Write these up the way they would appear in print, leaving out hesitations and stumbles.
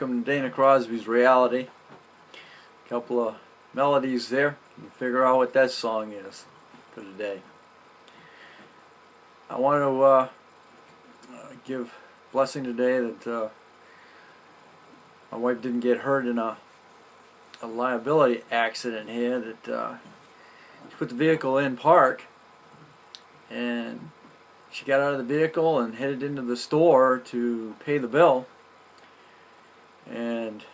welcome to Dana Crosby's Reality. A couple of melodies there. You can figure out what that song is for today. I want to give blessing today that my wife didn't get hurt in a liability accident here. That she put the vehicle in park and she got out of the vehicle and headed into the store to pay the bill, and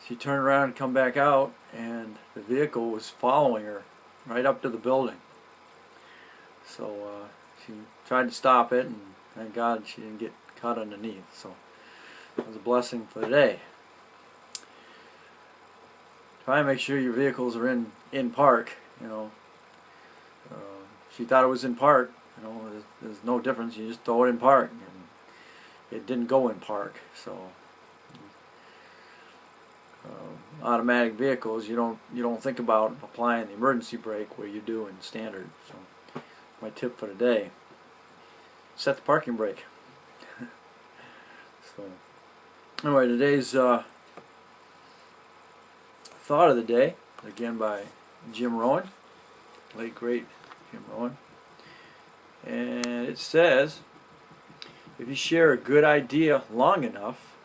she turned around and come back out, and the vehicle was following her right up to the building. So she tried to stop it, and thank God she didn't get caught underneath. So it was a blessing for the day. Try and make sure your vehicles are in park. You know, she thought it was in park. You know, there's no difference. You just throw it in park, and it didn't go in park. So automatic vehicles, you don't think about applying the emergency brake where you do in standard. So my tip for today: set the parking brake. So anyway, today's thought of the day, again by Jim Rohn, late great Jim Rohn. And it says, if you share a good idea long enough,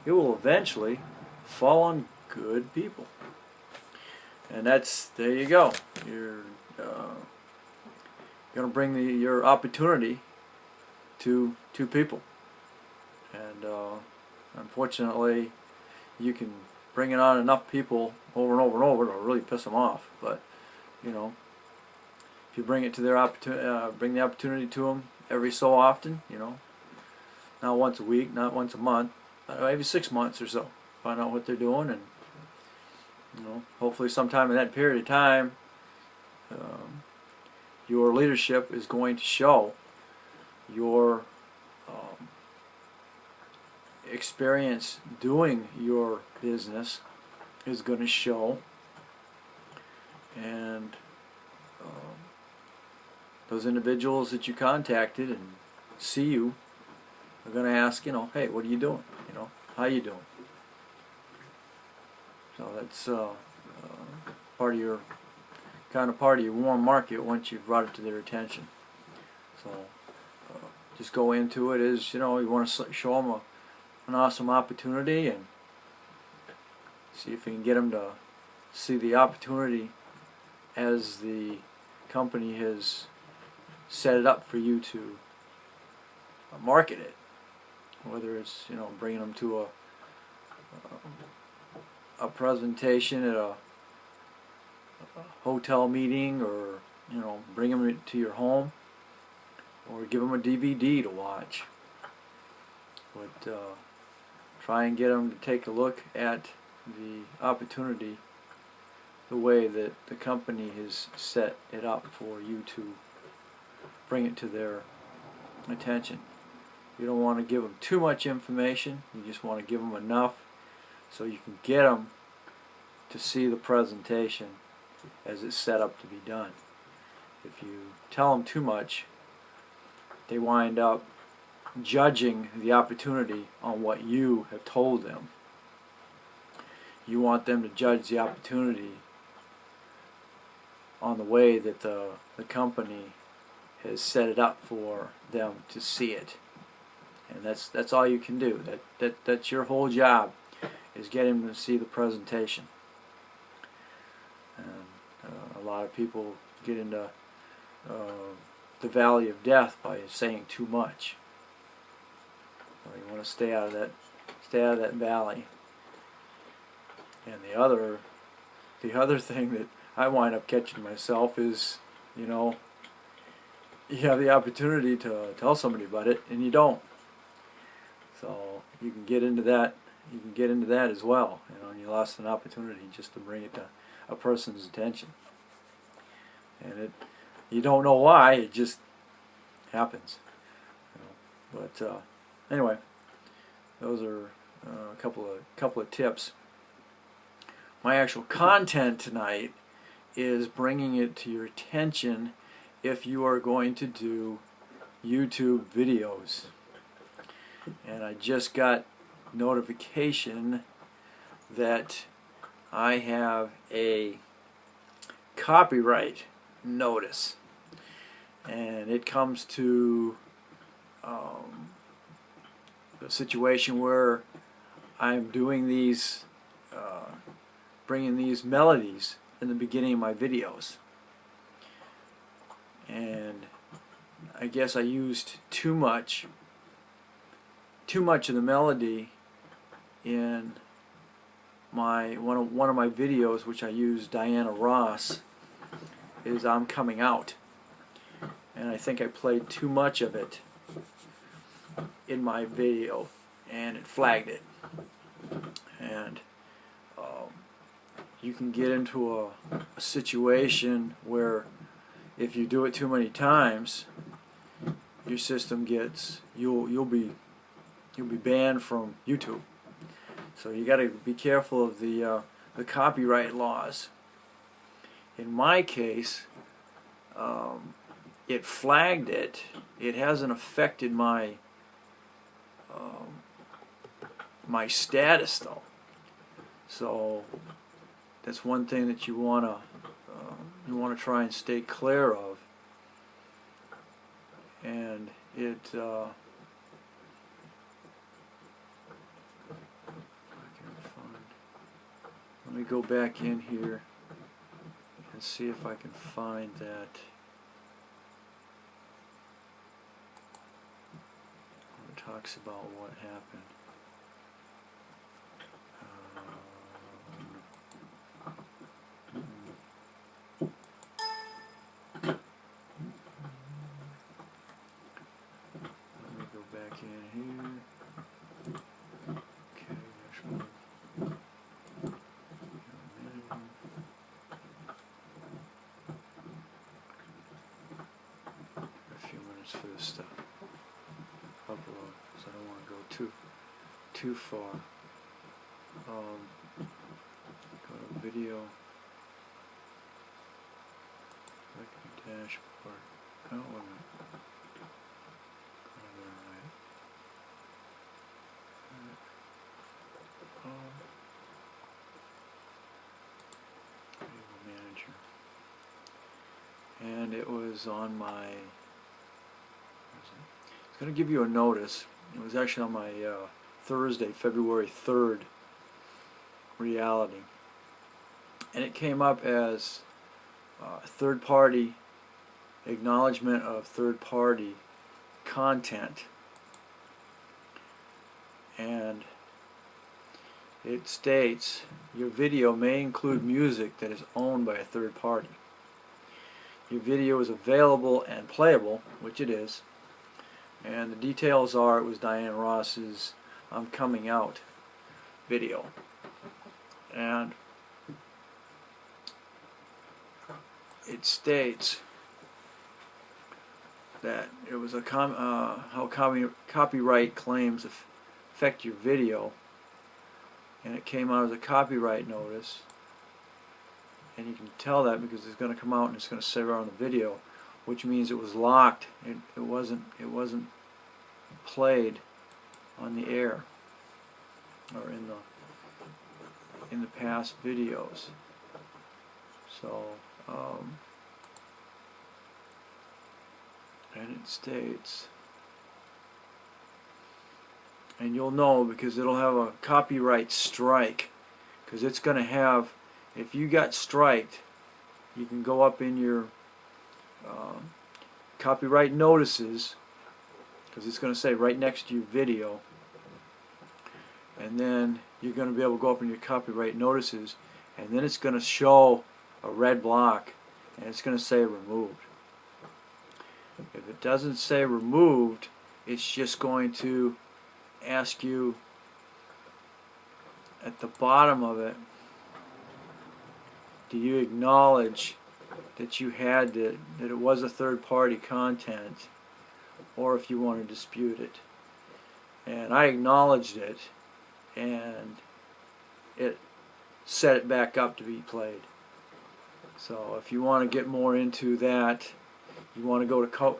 it will eventually fall on good people. And there you go. You're going to bring your opportunity to people. And unfortunately, you can bring it on enough people over and over and over to really piss them off. But, you know, if you bring it to bring the opportunity to them every so often, you know, not once a week, not once a month, maybe 6 months or so, find out what they're doing, and you know, hopefully sometime in that period of time, your leadership is going to show your experience doing your business is going to show, and those individuals that you contacted and see you are going to ask, you know, hey, what are you doing? You know, how you doing? So that's part of your warm market once you've brought it to their attention. So just go into it as, you know, you want to show them an awesome opportunity, and see if you can get them to see the opportunity as the company has set it up for you to market it. Whether it's, you know, bringing them to a presentation at a hotel meeting, or, you know, bring them to your home, or give them a DVD to watch. But try and get them to take a look at the opportunity the way that the company has set it up for you to bring it to their attention. You don't want to give them too much information. You just want to give them enough so you can get them to see the presentation as it's set up to be done. If you tell them too much, they wind up judging the opportunity on what you have told them. You want them to judge the opportunity on the way that the company has set it up for them to see it. And that's all you can do. That's your whole job, is get them to see the presentation. And a lot of people get into the valley of death by saying too much. So you want to stay out of that valley. And the other thing that I wind up catching myself is, you know, you have the opportunity to tell somebody about it and you don't. So you can get into that. You can get into that as well. You know, and you lost an opportunity just to bring it to a person's attention. And you don't know why. It just happens. You know. But anyway, those are a couple of tips. My actual content tonight is bringing it to your attention if you are going to do YouTube videos. And I just got notification that I have a copyright notice, and it comes to a situation where I'm doing these bringing these melodies in the beginning of my videos, and I guess I used too much of the melody in my one of my videos, which I use Diana Ross, is I'm Coming Out, and I think I played too much of it in my video, and it flagged it. And you can get into a situation where if you do it too many times, your system gets you'll be banned from YouTube. So you got to be careful of the copyright laws. In my case, it flagged it. It hasn't affected my my status though. So that's one thing that you wanna try and stay clear of. And it let me go back in here and see if I can find that. It talks about what happened. Let me go back in here. Okay, there's one. A few minutes for this stuff. Upload, so I don't want to go too far. Go to video. Dashboard. Oh, wait a minute. Manager. And it was on my. It's going to give you a notice. It was actually on my Thursday, February 3rd reality, and it came up as third-party acknowledgement of third-party content, and it states your video may include music that is owned by a third party. Your video is available and playable, which it is, and the details are it was Diana Ross's I'm Coming Out video, and it states that it was a how copyright claims affect your video, and it came out as a copyright notice, and you can tell that because it's going to come out and it's going to say right on the video, which means it was locked. It wasn't played on the air or in the past videos. So and it states, and you'll know because it'll have a copyright strike, because it's going to have, if you got striked, you can go up in your copyright notices, because it's going to say right next to your video, and then you're going to be able to go up in your copyright notices, and then it's going to show a red block and it's going to say removed. If it doesn't say removed, it's just going to ask you at the bottom of it, do you acknowledge that you had that it was a third-party content, or if you want to dispute it. And I acknowledged it, and it set it back up to be played. So if you want to get more into that, you want to go to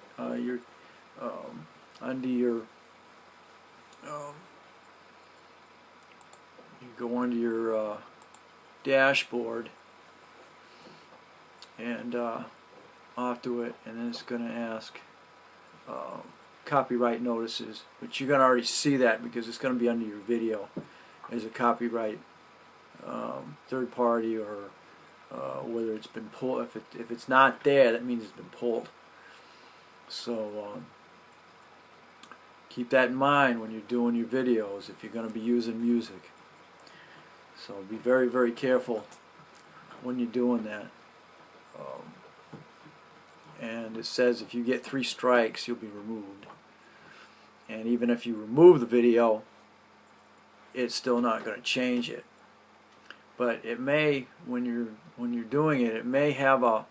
under your go into your dashboard and off to it, and then it's going to ask copyright notices, but you're going to already see that because it's going to be under your video as a copyright third party, or whether it's been pulled. If it's not there, that means it's been pulled. So keep that in mind when you're doing your videos if you're going to be using music. So be very, very careful when you're doing that. And it says if you get 3 strikes, you'll be removed. And even if you remove the video, it's still not going to change it. But it may, when you're doing it, it may have a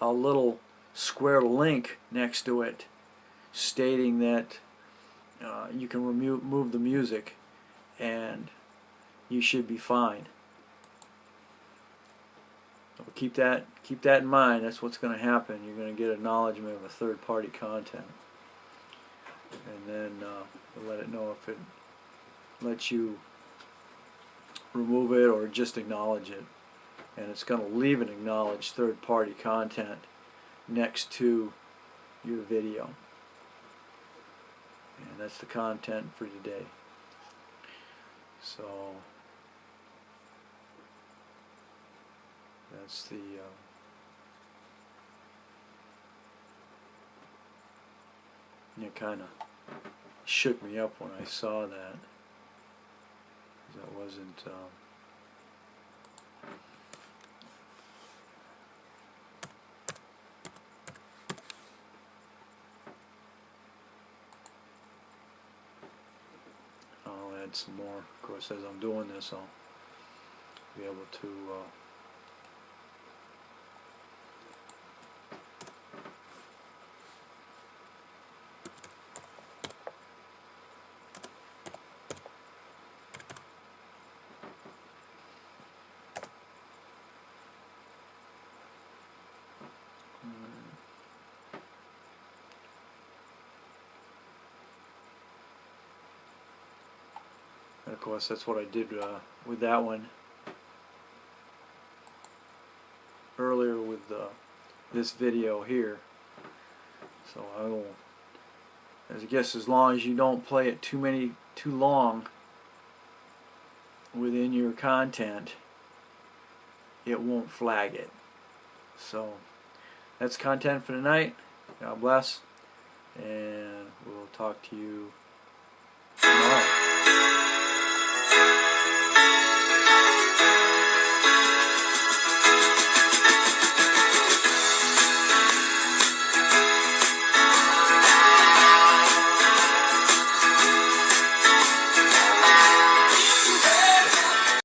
little square link next to it stating that you can remove the music, and you should be fine. So keep that in mind. That's what's going to happen. You're going to get acknowledgement of a third-party content, and then we'll let it know if it lets you remove it or just acknowledge it. And it's going to leave an acknowledged third-party content next to your video. And that's the content for today. So that's the it kind of shook me up when I saw that. That wasn't I'll add some more. Of course, as I'm doing this, I'll be able to and of course, that's what I did with that one earlier with this video here. So I will, I guess, as long as you don't play it too long within your content, it won't flag it. So that's content for tonight. God bless, and we'll talk to you tomorrow.